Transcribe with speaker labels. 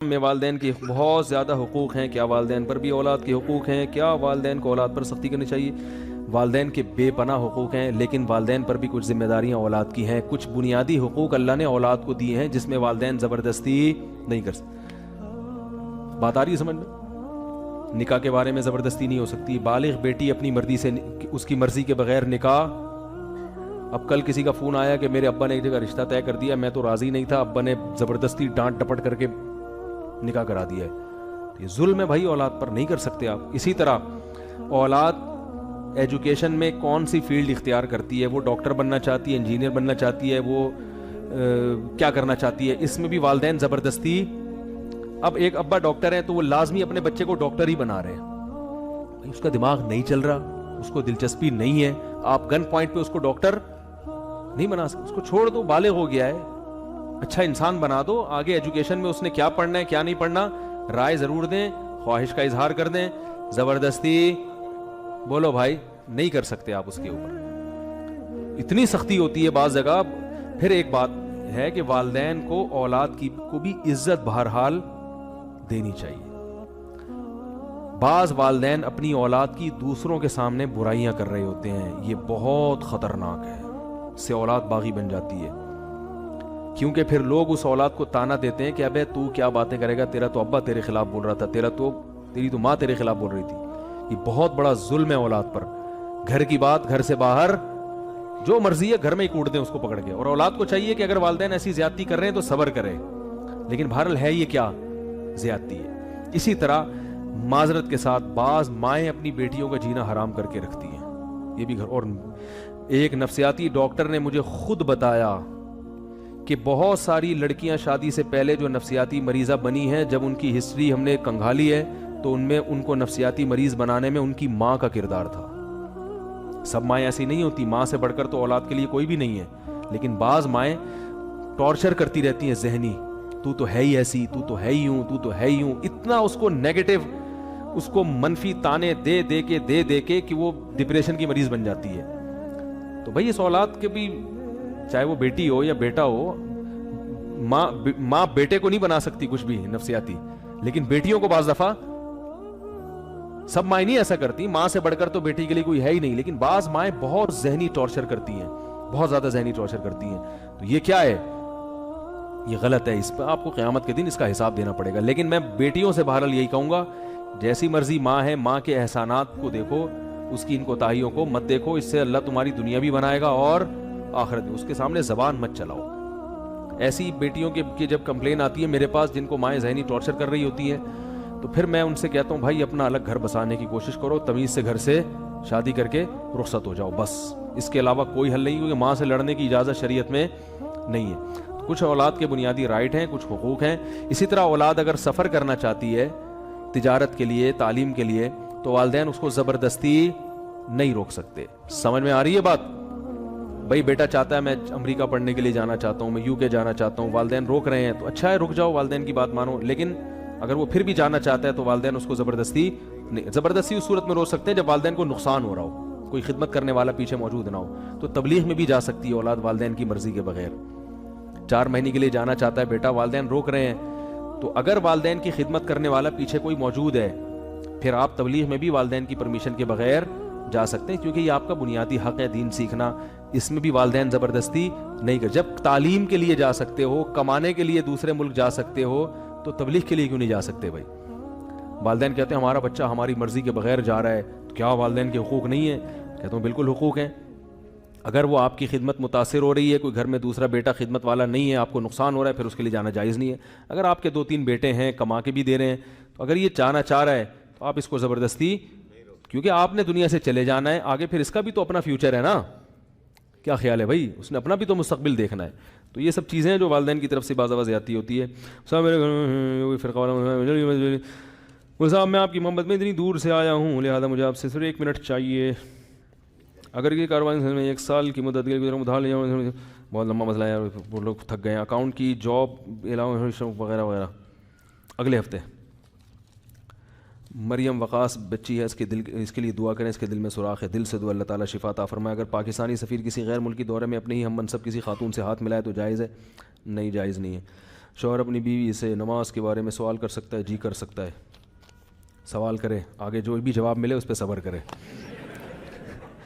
Speaker 1: میں والدین کے بہت زیادہ حقوق ہیں. کیا والدین پر بھی اولاد کے حقوق ہیں؟ کیا والدین کو اولاد پر سختی کرنی چاہیے؟ والدین کے بے پناہ حقوق ہیں، لیکن والدین پر بھی کچھ ذمہ داریاں اولاد کی ہیں. کچھ بنیادی حقوق اللہ نے اولاد کو دیے ہیں جس میں والدین زبردستی نہیں کر سکتے. بات آ رہی ہے سمجھ میں؟ نکاح کے بارے میں زبردستی نہیں ہو سکتی. بالغ بیٹی اپنی مرضی سے، اس کی مرضی کے بغیر نکاح. اب کل کسی کا فون آیا کہ میرے ابا نے ایک جگہ رشتہ طے کر دیا، میں تو راضی نہیں تھا، ابا نے زبردستی ڈانٹ ڈپٹ کر کے نکاح کرا دیا ہے. یہ ظلم ہے بھائی، اولاد پر نہیں کر سکتے آپ. اسی طرح اولاد ایجوکیشن میں کون سی فیلڈ اختیار کرتی ہے، وہ ڈاکٹر بننا چاہتی ہے، انجینئر بننا چاہتی ہے، وہ کیا کرنا چاہتی ہے، اس میں بھی والدین زبردستی. اب ایک ابا ڈاکٹر ہیں تو وہ لازمی اپنے بچے کو ڈاکٹر ہی بنا رہے ہیں. اس کا دماغ نہیں چل رہا، اس کو دلچسپی نہیں ہے، آپ گن پوائنٹ پہ اس کو ڈاکٹر نہیں بنا سکتے. اس کو چھوڑ دو، بالغ ہو گیا ہے، اچھا انسان بنا دو. آگے ایجوکیشن میں اس نے کیا پڑھنا ہے کیا نہیں پڑھنا رائے ضرور دیں، خواہش کا اظہار کر دیں. زبردستی بولو بھائی نہیں کر سکتے آپ اس کے اوپر. اتنی سختی ہوتی ہے بعض جگہ. پھر ایک بات ہے کہ والدین کو اولاد کی کو بھی عزت بہرحال دینی چاہیے. بعض والدین اپنی اولاد کی دوسروں کے سامنے برائیاں کر رہے ہوتے ہیں، یہ بہت خطرناک ہے. اس سے اولاد باغی بن جاتی ہے، کیونکہ پھر لوگ اس اولاد کو تانا دیتے ہیں کہ ابے تو کیا باتیں کرے گا، تیرا تو ابا تیرے خلاف بول رہا تھا، تیری تو ماں تیرے خلاف بول رہی تھی. یہ بہت بڑا ظلم ہے اولاد پر. گھر کی بات گھر سے باہر، جو مرضی ہے گھر میں ہی کوٹ دیں اس کو پکڑ کے. اور اولاد کو چاہیے کہ اگر والدین ایسی زیادتی کر رہے ہیں تو صبر کرے، لیکن بہرحال ہے یہ کیا زیادتی ہے. اسی طرح معذرت کے ساتھ بعض مائیں اپنی بیٹیوں کا جینا حرام کر کے رکھتی ہیں، یہ بھی گھر. اور ایک نفسیاتی ڈاکٹر نے مجھے خود بتایا کہ بہت ساری لڑکیاں شادی سے پہلے جو نفسیاتی مریضہ بنی ہیں، جب ان کی ہسٹری ہم نے کنگھالی ہے تو ان میں ان کو نفسیاتی مریض بنانے میں ان کی ماں کا کردار تھا. سب مائیں ایسی نہیں ہوتی، ماں سے بڑھ کر تو اولاد کے لیے کوئی بھی نہیں ہے، لیکن بعض مائیں ٹارچر کرتی رہتی ہیں ذہنی، تو تو ہے ہی ایسی، تو تو ہے ہی ہوں، تو تو ہے ہی ہوں. اتنا اس کو نیگیٹو، اس کو منفی تانے دے دے کے کہ وہ ڈپریشن کی مریض بن جاتی ہے. تو بھائی اس اولاد کے بھی، چاہے وہ بیٹی ہو یا بیٹا ہو، ماں بیٹے کو نہیں بنا سکتی کچھ بھی نفسیاتی، لیکن بیٹیوں کو بعض دفعہ، سب مائیں نہیں ایسا کرتی، ماں سے بڑھ کر تو بیٹی کے لیے کوئی ہے ہی نہیں، لیکن بعض مائیں بہت ذہنی ٹارچر کرتی ہیں، بہت زیادہ ذہنی ٹارچر کرتی ہیں. تو یہ کیا ہے؟ یہ غلط ہے. اس پہ آپ کو قیامت کے دن اس کا حساب دینا پڑے گا. لیکن میں بیٹیوں سے بہرحال یہی کہوں گا، جیسی مرضی ماں ہے، ماں کے احسانات کو دیکھو، اس کی ان کوتاہیوں کو مت دیکھو. اس سے اللہ تمہاری دنیا بھی بنائے گا اور آخرت بھی. اس کے سامنے زبان مت چلاؤ. ایسی بیٹیوں کی جب کمپلین آتی ہے میرے پاس جن کو مائیں ذہنی ٹارچر کر رہی ہوتی ہیں، تو پھر میں ان سے کہتا ہوں بھائی اپنا الگ گھر بسانے کی کوشش کرو، تمیز سے گھر سے شادی کر کے رخصت ہو جاؤ، بس. اس کے علاوہ کوئی حل نہیں، کیونکہ ماں سے لڑنے کی اجازت شریعت میں نہیں ہے. کچھ اولاد کے بنیادی رائٹ ہیں، کچھ حقوق ہیں. اسی طرح اولاد اگر سفر کرنا چاہتی ہے تجارت کے لیے، تعلیم کے لیے، تو والدین اس کو زبردستی نہیں روک سکتے. سمجھ میں آ رہی ہے بات؟ بھائی بیٹا چاہتا ہے میں امریکہ پڑھنے کے لیے جانا چاہتا ہوں، میں UK جانا چاہتا ہوں، والدین روک رہے ہیں تو اچھا ہے، رک جاؤ، والدین کی بات مانو. لیکن اگر وہ پھر بھی جانا چاہتا ہے تو والدین اس کو زبردستی نہیں. زبردستی اس صورت میں روک سکتے ہیں جب والدین کو نقصان ہو رہا ہو، کوئی خدمت کرنے والا پیچھے موجود نہ ہو. تو تبلیغ میں بھی جا سکتی ہے اولاد والدین کی مرضی کے بغیر. 4 مہینے کے لیے جانا چاہتا ہے بیٹا، والدین روک رہے ہیں، تو اگر والدین کی خدمت کرنے والا پیچھے کوئی موجود ہے، پھر آپ تبلیغ میں بھی والدین کی پرمیشن کے بغیر جا سکتے ہیں، کیونکہ یہ آپ کا بنیادی حق ہے دین سیکھنا. اس میں بھی والدین زبردستی نہیں کر. جب تعلیم کے لیے جا سکتے ہو، کمانے کے لیے دوسرے ملک جا سکتے ہو، تو تبلیغ کے لیے کیوں نہیں جا سکتے بھائی؟ والدین کہتے ہیں ہمارا بچہ ہماری مرضی کے بغیر جا رہا ہے، تو کیا والدین کے حقوق نہیں ہیں؟ کہتا ہوں بالکل حقوق ہیں. اگر وہ آپ کی خدمت متاثر ہو رہی ہے، کوئی گھر میں دوسرا بیٹا خدمت والا نہیں ہے، آپ کو نقصان ہو رہا ہے، پھر اس کے لیے جانا جائز نہیں ہے. اگر آپ کے 2-3 بیٹے ہیں، کما کے بھی دے رہے ہیں، تو اگر یہ جانا چاہ رہا ہے تو آپ اس کو زبردستی، کیونکہ آپ نے دنیا سے چلے جانا ہے، آگے پھر اس کا بھی تو اپنا فیوچر ہے نا. کیا خیال ہے بھائی؟ اس نے اپنا بھی تو مستقبل دیکھنا ہے. تو یہ سب چیزیں ہیں جو والدین کی طرف سے بعض زیادتی ہوتی ہے. صاحب میں آپ کی محبت میں اتنی دور سے آیا ہوں، لہٰذا مجھے آپ سے صرف 1 منٹ چاہیے. اگر یہ کاروبار میں 1 سال کی مدت کے لیے ادھار لیا، بہت لمبا مسئلہ ہے، وہ لوگ تھک گئے ہیں. اکاؤنٹ کی جاب علاوہ وغیرہ وغیرہ. اگلے ہفتے مریم وقاص بچی ہے، اس کے لیے دعا کریں، اس کے دل میں سوراخ ہے، دل سے دعا، اللہ تعالیٰ شفا عطا فرمائے. اگر پاکستانی سفیر کسی غیر ملکی دورے میں اپنے ہی ہم منصب کسی خاتون سے ہاتھ ملائے تو جائز ہے؟ نہیں، جائز نہیں ہے. شوہر اپنی بیوی سے نماز کے بارے میں سوال کر سکتا ہے؟ جی کر سکتا ہے، سوال کرے، آگے جو بھی جواب ملے اس پہ صبر کرے.